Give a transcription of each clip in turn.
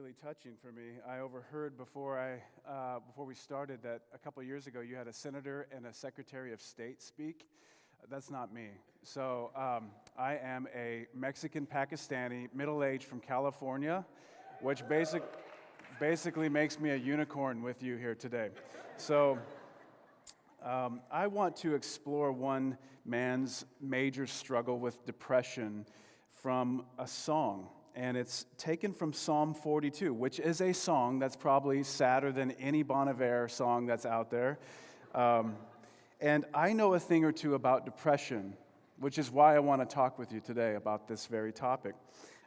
really touching for me. I overheard before we started that a couple years ago you had a senator and a secretary of state speak. That's not me. So I am a Mexican Pakistani, middle-aged from California, which basically makes me a unicorn with you here today. So I want to explore one man's major struggle with depression from a song. And it's taken from Psalm 42, which is a song that's probably sadder than any Bon Iver song that's out there. And I know a thing or two about depression, which is why I want to talk with you today about this very topic.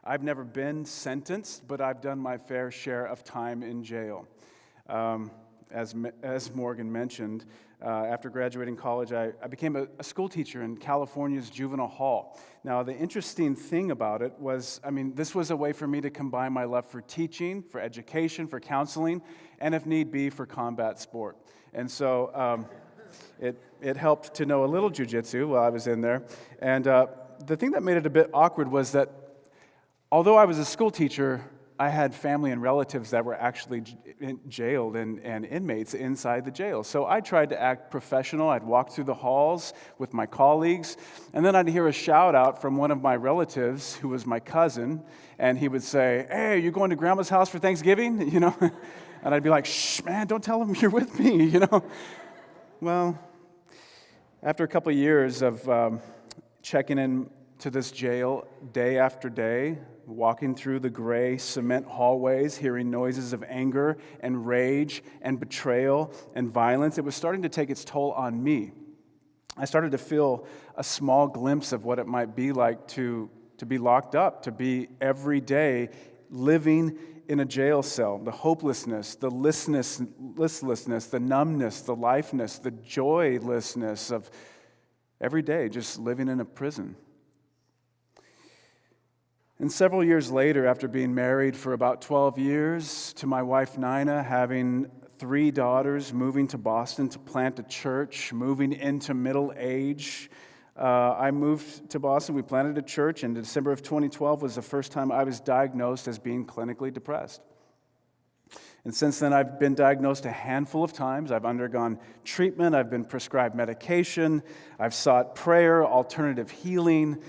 I've never been sentenced, but I've done my fair share of time in jail. As Morgan mentioned, after graduating college, I became a school teacher in California's juvenile hall. Now, the interesting thing about it was, this was a way for me to combine my love for teaching, for education, for counseling, and if need be, for combat sport. And so it helped to know a little jiu-jitsu while I was in there. And the thing that made it a bit awkward was that although I was a school teacher, I had family and relatives that were actually jailed and inmates inside the jail. So I tried to act professional. I'd walk through the halls with my colleagues, and then I'd hear a shout out from one of my relatives who was my cousin, and he would say, "Hey, are you going to Grandma's house for Thanksgiving?" And I'd be like, "Shh, man, don't tell him you're with me," Well, after a couple of years of checking in to this jail day after day, walking through the gray cement hallways, hearing noises of anger and rage and betrayal and violence, it was starting to take its toll on me. I started to feel a small glimpse of what it might be like to be locked up, to be every day living in a jail cell. The hopelessness, the listlessness, the numbness, the lifeness, the joylessness of every day just living in a prison. And several years later, after being married for about 12 years to my wife Nina, having 3 daughters, moving to Boston to plant a church, moving into middle age, I moved to Boston. We planted a church, and December of 2012 was the first time I was diagnosed as being clinically depressed. And since then, I've been diagnosed a handful of times. I've undergone treatment. I've been prescribed medication. I've sought prayer, alternative healing.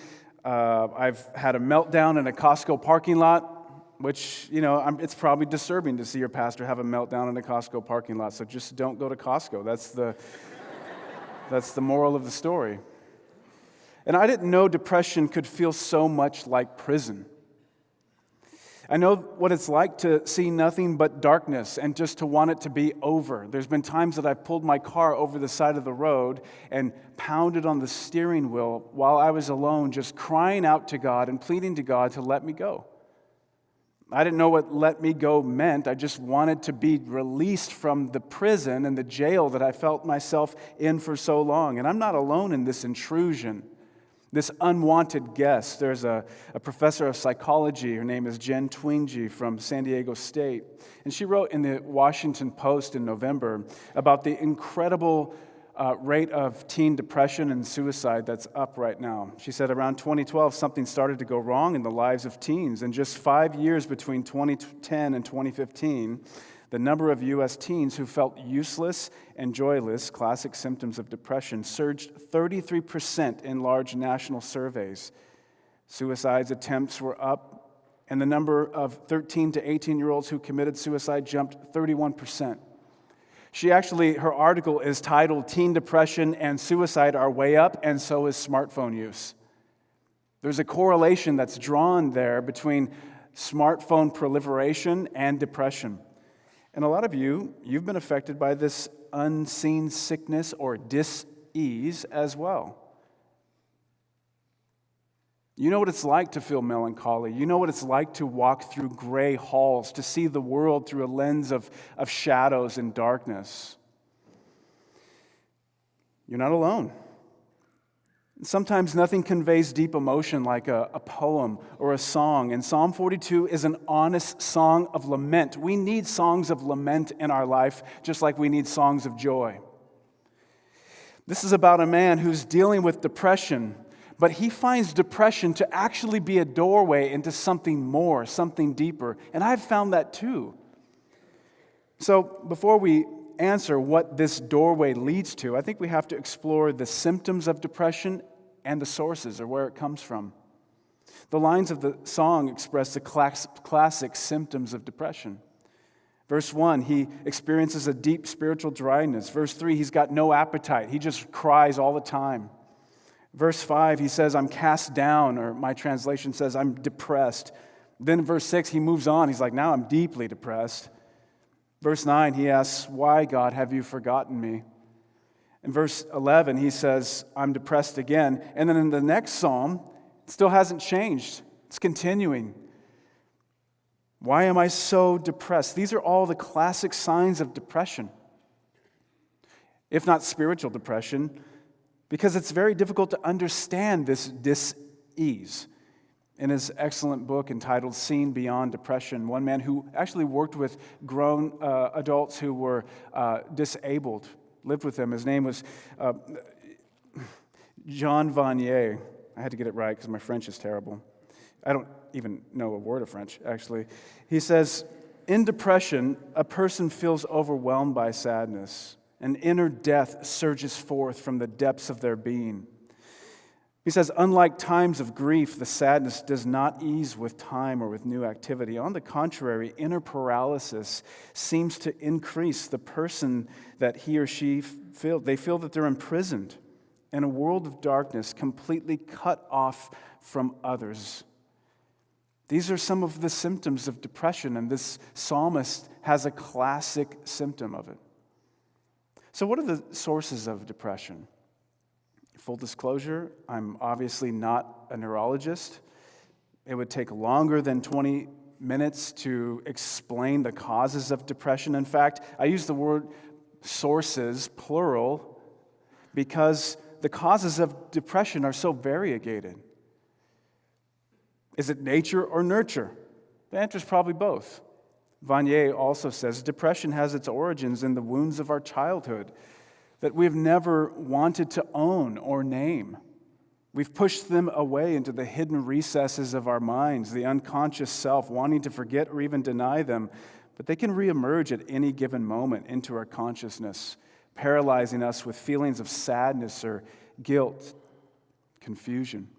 I've had a meltdown in a Costco parking lot, which, it's probably disturbing to see your pastor have a meltdown in a Costco parking lot, so just don't go to Costco. That's the moral of the story. And I didn't know depression could feel so much like prison. I know what it's like to see nothing but darkness and just to want it to be over. There's been times that I've pulled my car over the side of the road and pounded on the steering wheel while I was alone, just crying out to God and pleading to God to let me go. I didn't know what let me go meant. I just wanted to be released from the prison and the jail that I felt myself in for so long. And I'm not alone in this intrusion, this unwanted guest. There's a professor of psychology. Her name is Jen Twenge from San Diego State. And she wrote in the Washington Post in November about the incredible rate of teen depression and suicide that's up right now. She said around 2012, something started to go wrong in the lives of teens. In just 5 years between 2010 and 2015, the number of U.S. teens who felt useless and joyless, classic symptoms of depression, surged 33% in large national surveys. Suicide attempts were up, and the number of 13 to 18-year-olds who committed suicide jumped 31%. Her article is titled, "Teen Depression and Suicide Are Way Up, and So is Smartphone Use." There's a correlation that's drawn there between smartphone proliferation and depression. And a lot of you've been affected by this unseen sickness or dis-ease as well. You know what it's like to feel melancholy. You know what it's like to walk through gray halls, to see the world through a lens of shadows and darkness. You're not alone. Sometimes nothing conveys deep emotion like a poem or a song, and Psalm 42 is an honest song of lament. We need songs of lament in our life, just like we need songs of joy. This is about a man who's dealing with depression, But he finds depression to actually be a doorway into something more, something deeper. And I've found that too. So before we answer what this doorway leads to, I think we have to explore the symptoms of depression and the sources, or where it comes from. The lines of the song express the classic symptoms of depression. Verse 1, he experiences a deep spiritual dryness. Verse 3, he's got no appetite. He just cries all the time. Verse 5, he says, I'm cast down, or my translation says, I'm depressed. Then in verse 6, he moves on. He's like, now I'm deeply depressed. Verse 9, he asks, why, God, have you forgotten me? In verse 11, he says, I'm depressed again. And then in the next psalm, it still hasn't changed. It's continuing. Why am I so depressed? These are all the classic signs of depression, if not spiritual depression, because it's very difficult to understand this dis-ease. In his excellent book entitled Seen Beyond Depression, one man who actually worked with grown adults who were disabled, lived with them. His name was Jean Vanier. I had to get it right because my French is terrible. I don't even know a word of French, actually. He says, in depression, a person feels overwhelmed by sadness. An inner death surges forth from the depths of their being. He says, unlike times of grief, the sadness does not ease with time or with new activity. On the contrary, inner paralysis seems to increase the person that he or she feels. They feel that they're imprisoned in a world of darkness, completely cut off from others. These are some of the symptoms of depression, and this psalmist has a classic symptom of it. So what are the sources of depression? Full disclosure, I'm obviously not a neurologist. It would take longer than 20 minutes to explain the causes of depression. In fact, I use the word sources, plural, because the causes of depression are so variegated. Is it nature or nurture? The answer is probably both. Vanier also says depression has its origins in the wounds of our childhood that we've never wanted to own or name. We've pushed them away into the hidden recesses of our minds, the unconscious self, wanting to forget or even deny them, but they can reemerge at any given moment into our consciousness, paralyzing us with feelings of sadness or guilt, confusion.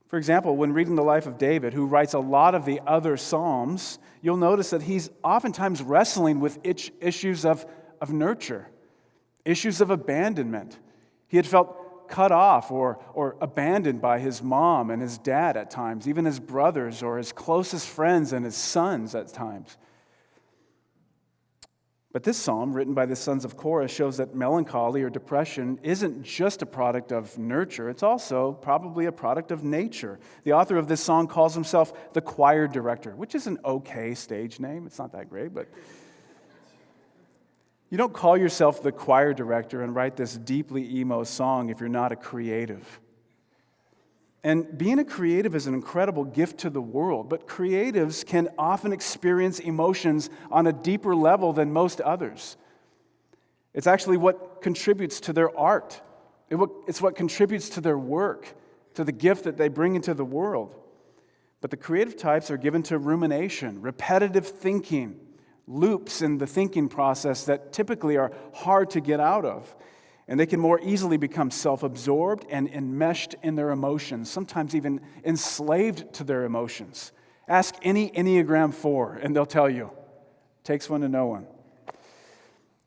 For example, when reading the life of David, who writes a lot of the other Psalms, you'll notice that he's oftentimes wrestling with issues of nurture, issues of abandonment. He had felt cut off or abandoned by his mom and his dad at times, even his brothers or his closest friends and his sons at times. But this psalm, written by the sons of Korah, shows that melancholy or depression isn't just a product of nurture, it's also probably a product of nature. The author of this song calls himself the choir director, which is an okay stage name. It's not that great, but you don't call yourself the choir director and write this deeply emo song if you're not a creative. And being a creative is an incredible gift to the world, but creatives can often experience emotions on a deeper level than most others. It's actually what contributes to their art. It's what contributes to their work, to the gift that they bring into the world. But the creative types are given to rumination, repetitive thinking, loops in the thinking process that typically are hard to get out of. And they can more easily become self-absorbed and enmeshed in their emotions, sometimes even enslaved to their emotions. Ask any Enneagram 4, and they'll tell you. Takes one to know one.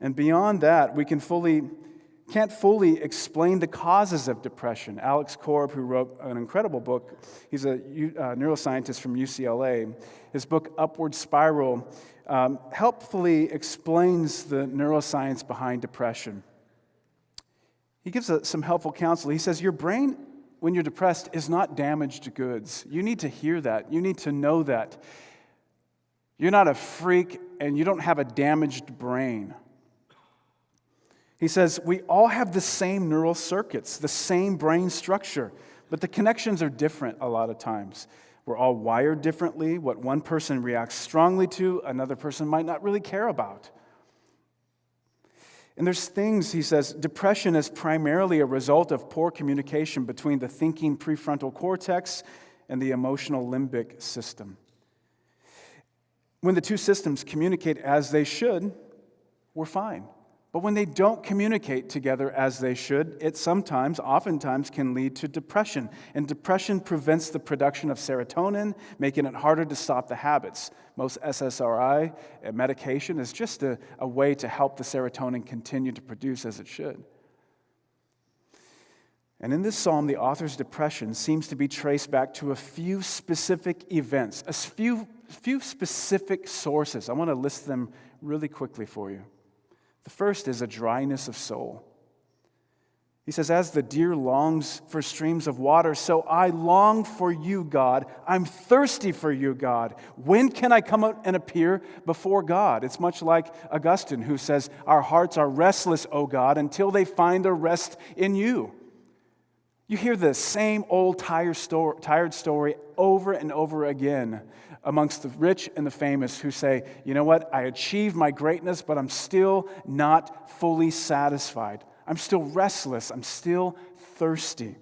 And beyond that, we can't fully explain the causes of depression. Alex Korb, who wrote an incredible book, he's a neuroscientist from UCLA. His book, Upward Spiral, helpfully explains the neuroscience behind depression. He gives some helpful counsel. He says, your brain, when you're depressed, is not damaged goods. You need to hear that. You need to know that. You're not a freak, and you don't have a damaged brain. He says, we all have the same neural circuits, the same brain structure, but the connections are different a lot of times. We're all wired differently. What one person reacts strongly to, another person might not really care about. And there's things, he says, depression is primarily a result of poor communication between the thinking prefrontal cortex and the emotional limbic system. When the two systems communicate as they should, we're fine. But when they don't communicate together as they should, it oftentimes can lead to depression. And depression prevents the production of serotonin, making it harder to stop the habits. Most SSRI medication is just a way to help the serotonin continue to produce as it should. And in this psalm, the author's depression seems to be traced back to a few specific events, a few specific sources. I want to list them really quickly for you. The first is a dryness of soul. He says, as the deer longs for streams of water, so I long for you, God. I'm thirsty for you, God. When can I come out and appear before God? It's much like Augustine, who says, our hearts are restless, O God, until they find a rest in you. You hear the same old tired story over and over again amongst the rich and the famous who say, you know what, I achieved my greatness, but I'm still not fully satisfied. I'm still restless. I'm still thirsty.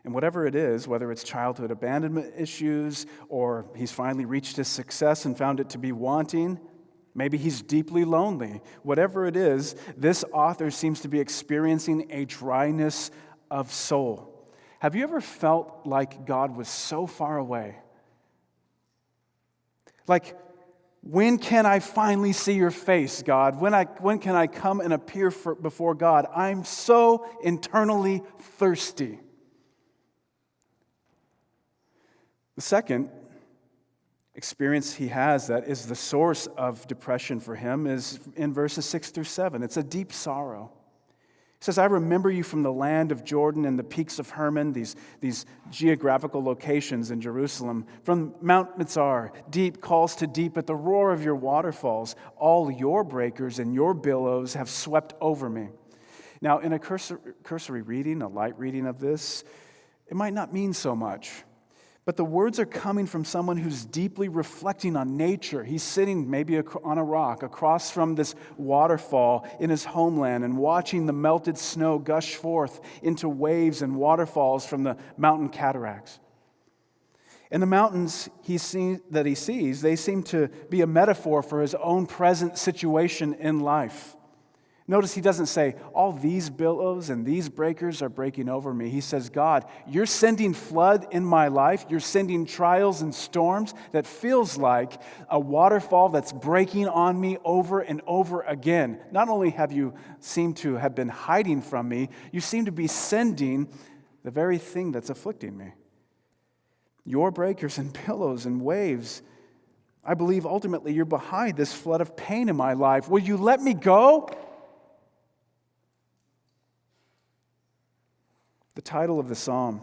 And whatever it is, whether it's childhood abandonment issues or he's finally reached his success and found it to be wanting, maybe he's deeply lonely. Whatever it is, this author seems to be experiencing a dryness of soul. Have you ever felt like God was so far away? Like, when can I finally see your face, God? When can I come and appear before God? I'm so internally thirsty. The second experience he has that is the source of depression for him is in verses 6 through 7. It's a deep sorrow. He says, I remember you from the land of Jordan and the peaks of Hermon, these geographical locations in Jerusalem. From Mount Mitzar, deep calls to deep at the roar of your waterfalls. All your breakers and your billows have swept over me. Now, in a cursory reading, a light reading of this, it might not mean so much. But the words are coming from someone who's deeply reflecting on nature. He's sitting maybe on a rock across from this waterfall in his homeland and watching the melted snow gush forth into waves and waterfalls from the mountain cataracts. And the mountains he sees, they seem to be a metaphor for his own present situation in life. Notice he doesn't say, all these billows and these breakers are breaking over me. He says, God, you're sending flood in my life. You're sending trials and storms that feels like a waterfall that's breaking on me over and over again. Not only have you seemed to have been hiding from me, you seem to be sending the very thing that's afflicting me. Your breakers and billows and waves, I believe ultimately you're behind this flood of pain in my life. Will you let me go? The title of the psalm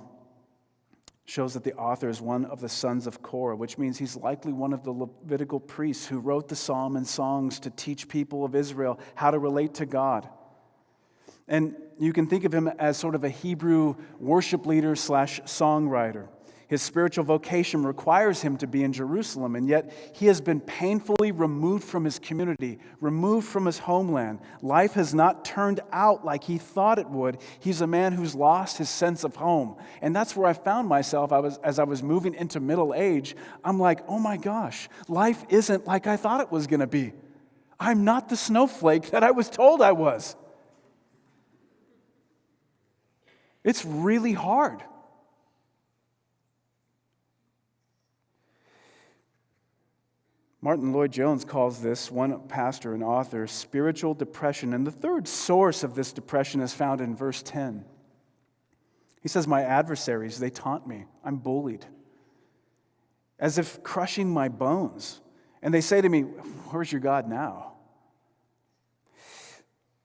shows that the author is one of the sons of Korah, which means he's likely one of the Levitical priests who wrote the psalm and songs to teach people of Israel how to relate to God. And you can think of him as sort of a Hebrew worship leader / songwriter. His spiritual vocation requires him to be in Jerusalem, and yet he has been painfully removed from his community, removed from his homeland. Life has not turned out like he thought it would. He's a man who's lost his sense of home. And that's where I found myself as I was moving into middle age. I'm like, oh my gosh, life isn't like I thought it was going to be. I'm not the snowflake that I was told I was. It's really hard. Martin Lloyd-Jones calls this, one pastor and author, spiritual depression. And the third source of this depression is found in verse 10. He says, my adversaries, they taunt me. I'm bullied, as if crushing my bones. And they say to me, where's your God now?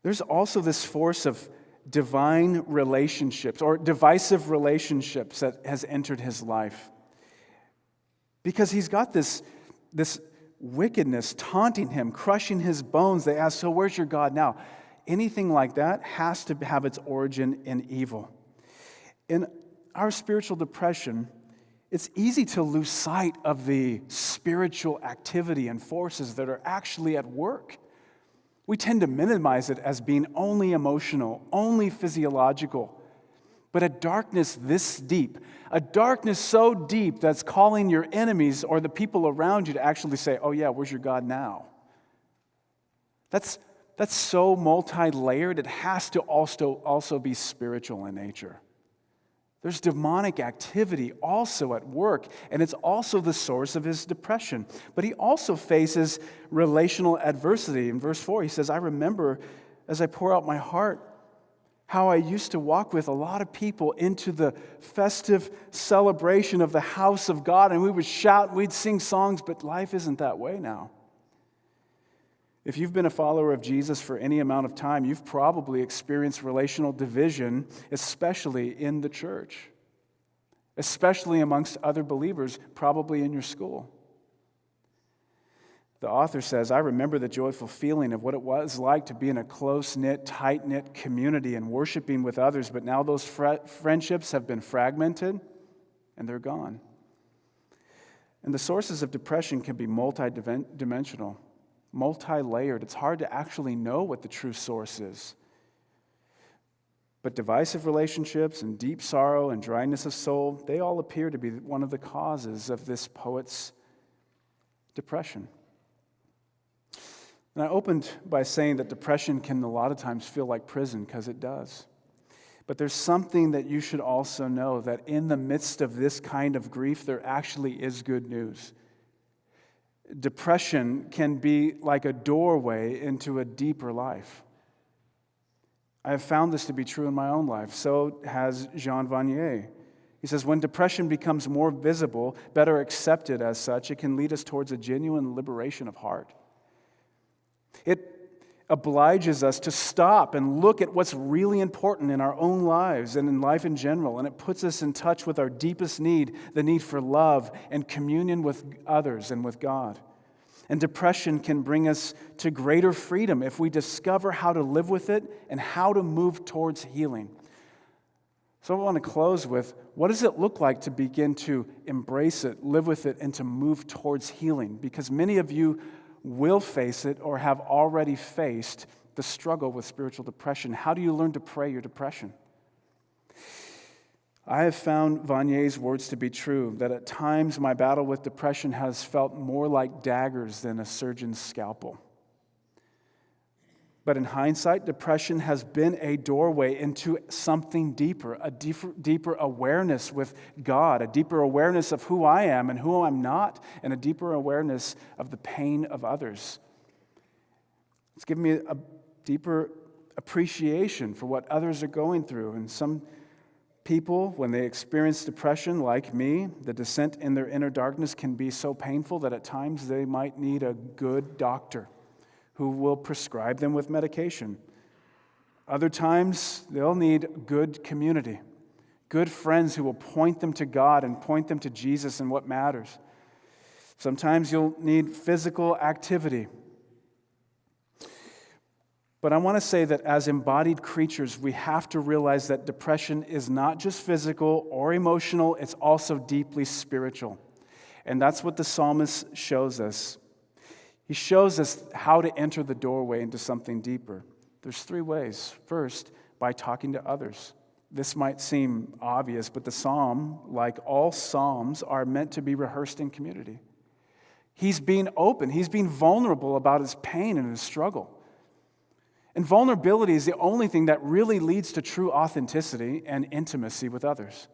There's also this force of divine relationships or divisive relationships that has entered his life. Because he's got this wickedness taunting him, crushing his bones. They ask, so where's your God now? Anything like that has to have its origin in evil. In our spiritual depression, it's easy to lose sight of the spiritual activity and forces that are actually at work. We tend to minimize it as being only emotional, only physiological. But a darkness this deep, a darkness so deep that's calling your enemies or the people around you to actually say, oh yeah, where's your God now? That's so multi-layered, it has to also be spiritual in nature. There's demonic activity also at work, and it's also the source of his depression. But he also faces relational adversity. In verse 4, he says, I remember as I pour out my heart, how I used to walk with a lot of people into the festive celebration of the house of God, and we would shout, we'd sing songs, but life isn't that way now. If you've been a follower of Jesus for any amount of time, you've probably experienced relational division, especially in the church, especially amongst other believers, probably in your school. The author says, I remember the joyful feeling of what it was like to be in a close-knit, tight-knit community and worshiping with others, but now those friendships have been fragmented and they're gone. And the sources of depression can be multidimensional, multi-layered. It's hard to actually know what the true source is. But divisive relationships and deep sorrow and dryness of soul, they all appear to be one of the causes of this poet's depression. And I opened by saying that depression can a lot of times feel like prison, because it does. But there's something that you should also know, that in the midst of this kind of grief, there actually is good news. Depression can be like a doorway into a deeper life. I have found this to be true in my own life. So has Jean Vanier. He says, when depression becomes more visible, better accepted as such, it can lead us towards a genuine liberation of heart. It obliges us to stop and look at what's really important in our own lives and in life in general, and it puts us in touch with our deepest need, the need for love and communion with others and with God. And depression can bring us to greater freedom if we discover how to live with it and how to move towards healing. So I want to close with, what does it look like to begin to embrace it, live with it, and to move towards healing? Because many of you will face it or have already faced the struggle with spiritual depression. How do you learn to pray your depression? I have found Vanier's words to be true, that at times my battle with depression has felt more like daggers than a surgeon's scalpel. But in hindsight, depression has been a doorway into something deeper, a deeper awareness with God, a deeper awareness of who I am and who I'm not, and a deeper awareness of the pain of others. It's given me a deeper appreciation for what others are going through. And some people, when they experience depression, like me, the descent in their inner darkness can be so painful that at times they might need a good doctor who will prescribe them with medication. Other times, they'll need good community, good friends who will point them to God and point them to Jesus and what matters. Sometimes you'll need physical activity. But I want to say that as embodied creatures, we have to realize that depression is not just physical or emotional, it's also deeply spiritual. And that's what the psalmist shows us. He shows us how to enter the doorway into something deeper. There's 3 ways. First, by talking to others. This might seem obvious, but the psalm, like all psalms, are meant to be rehearsed in community. He's being open. He's being vulnerable about his pain and his struggle. And vulnerability is the only thing that really leads to true authenticity and intimacy with others.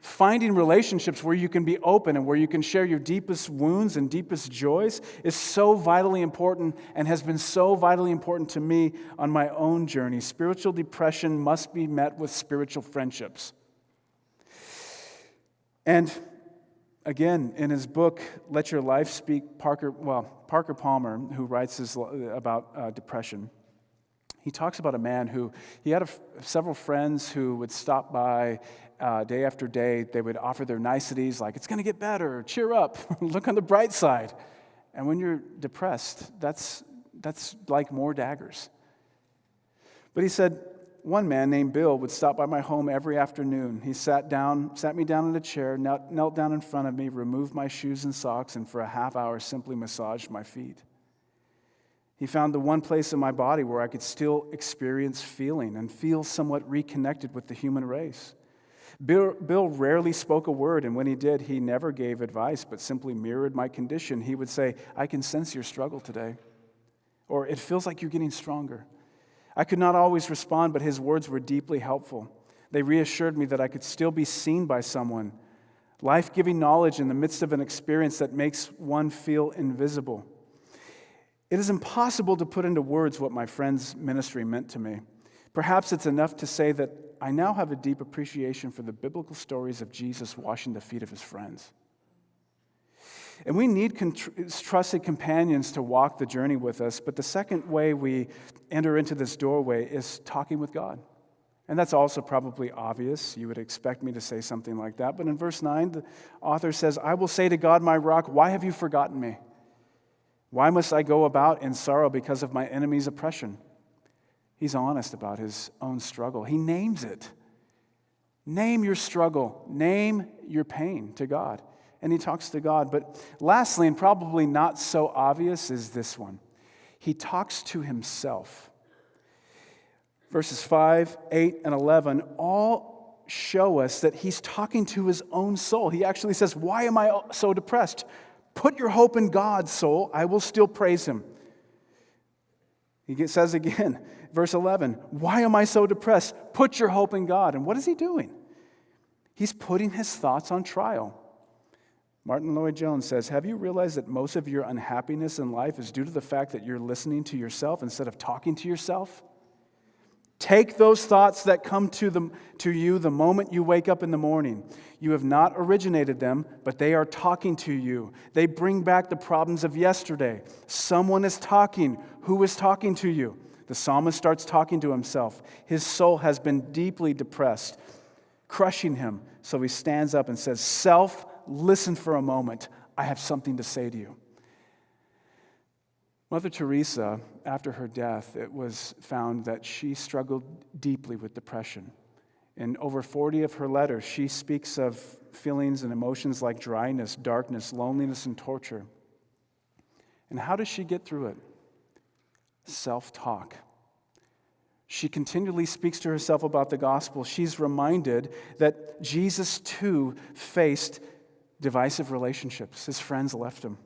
Finding relationships where you can be open and where you can share your deepest wounds and deepest joys is so vitally important and has been so vitally important to me on my own journey. Spiritual depression must be met with spiritual friendships. And again, in his book, Let Your Life Speak, Parker Palmer, who writes about depression, he talks about a man who, he had several friends who would stop by day after day. They would offer their niceties like, it's going to get better, cheer up, look on the bright side. And when you're depressed, that's like more daggers. But he said, one man named Bill would stop by my home every afternoon. He sat me down in a chair, knelt down in front of me, removed my shoes and socks, and for a half hour simply massaged my feet. He found the one place in my body where I could still experience feeling and feel somewhat reconnected with the human race. Bill rarely spoke a word, and when he did, he never gave advice, but simply mirrored my condition. He would say, "I can sense your struggle today," or "It feels like you're getting stronger." I could not always respond, but his words were deeply helpful. They reassured me that I could still be seen by someone. Life-giving knowledge in the midst of an experience that makes one feel invisible. It is impossible to put into words what my friend's ministry meant to me. Perhaps it's enough to say that I now have a deep appreciation for the biblical stories of Jesus washing the feet of his friends. And we need trusted companions to walk the journey with us, but the second way we enter into this doorway is talking with God. And that's also probably obvious. You would expect me to say something like that. But in verse 9, the author says, "I will say to God, my rock, why have you forgotten me? Why must I go about in sorrow because of my enemy's oppression?" He's honest about his own struggle. He names it. Name your struggle. Name your pain to God. And he talks to God. But lastly, and probably not so obvious, is this one. He talks to himself. Verses 5, 8, and 11 all show us that he's talking to his own soul. He actually says, "Why am I so depressed? Put your hope in God, soul. I will still praise him." He says again, verse 11, "Why am I so depressed? Put your hope in God." And what is he doing? He's putting his thoughts on trial. Martin Lloyd-Jones says, "Have you realized that most of your unhappiness in life is due to the fact that you're listening to yourself instead of talking to yourself? Take those thoughts that come to you the moment you wake up in the morning. You have not originated them, but they are talking to you. They bring back the problems of yesterday. Someone is talking. Who is talking to you?" The psalmist starts talking to himself. His soul has been deeply depressed, crushing him. So he stands up and says, "Self, listen for a moment. I have something to say to you." Mother Teresa, after her death, it was found that she struggled deeply with depression. In over 40 of her letters, she speaks of feelings and emotions like dryness, darkness, loneliness, and torture. And how does she get through it? Self-talk. She continually speaks to herself about the gospel. She's reminded that Jesus, too, faced divisive relationships. His friends left him.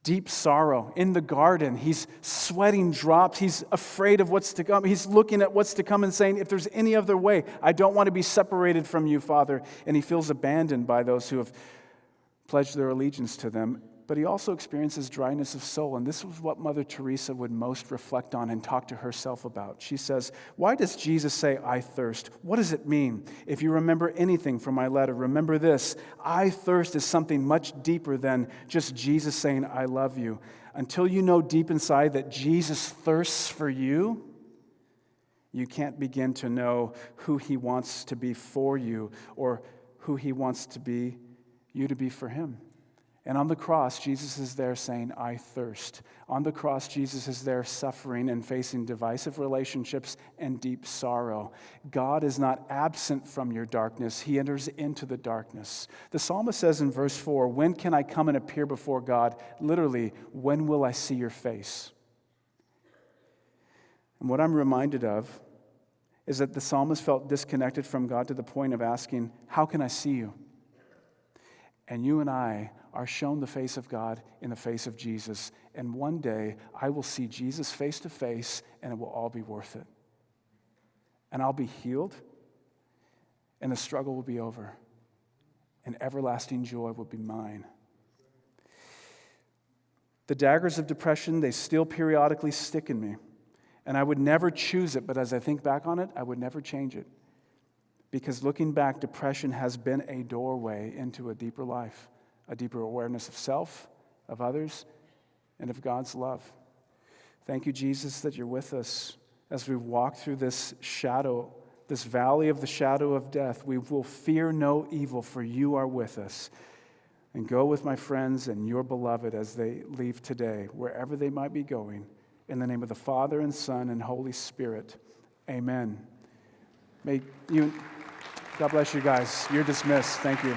Deep sorrow. In the garden, he's sweating drops. He's afraid of what's to come. He's looking at what's to come and saying, "If there's any other way, I don't want to be separated from you, Father." And he feels abandoned by those who have pledged their allegiance to them. But he also experiences dryness of soul. And this was what Mother Teresa would most reflect on and talk to herself about. She says, "Why does Jesus say, 'I thirst'? What does it mean? If you remember anything from my letter, remember this. I thirst is something much deeper than just Jesus saying, 'I love you.' Until you know deep inside that Jesus thirsts for you, you can't begin to know who he wants to be for you or who he wants to be you to be for him." And on the cross, Jesus is there saying, "I thirst." On the cross, Jesus is there suffering and facing divisive relationships and deep sorrow. God is not absent from your darkness. He enters into the darkness. The psalmist says in verse 4, "When can I come and appear before God?" Literally, when will I see your face? And what I'm reminded of is that the psalmist felt disconnected from God to the point of asking, "How can I see you?" And you and I are shown the face of God in the face of Jesus. And one day, I will see Jesus face to face, and it will all be worth it. And I'll be healed, and the struggle will be over, and everlasting joy will be mine. The daggers of depression, they still periodically stick in me. And I would never choose it, but as I think back on it, I would never change it. Because looking back, depression has been a doorway into a deeper life, a deeper awareness of self, of others, and of God's love. Thank you, Jesus, that you're with us as we walk through this shadow, this valley of the shadow of death. We will fear no evil, for you are with us. And go with my friends and your beloved as they leave today, wherever they might be going. In the name of the Father and Son and Holy Spirit, amen. God bless you guys. You're dismissed. Thank you.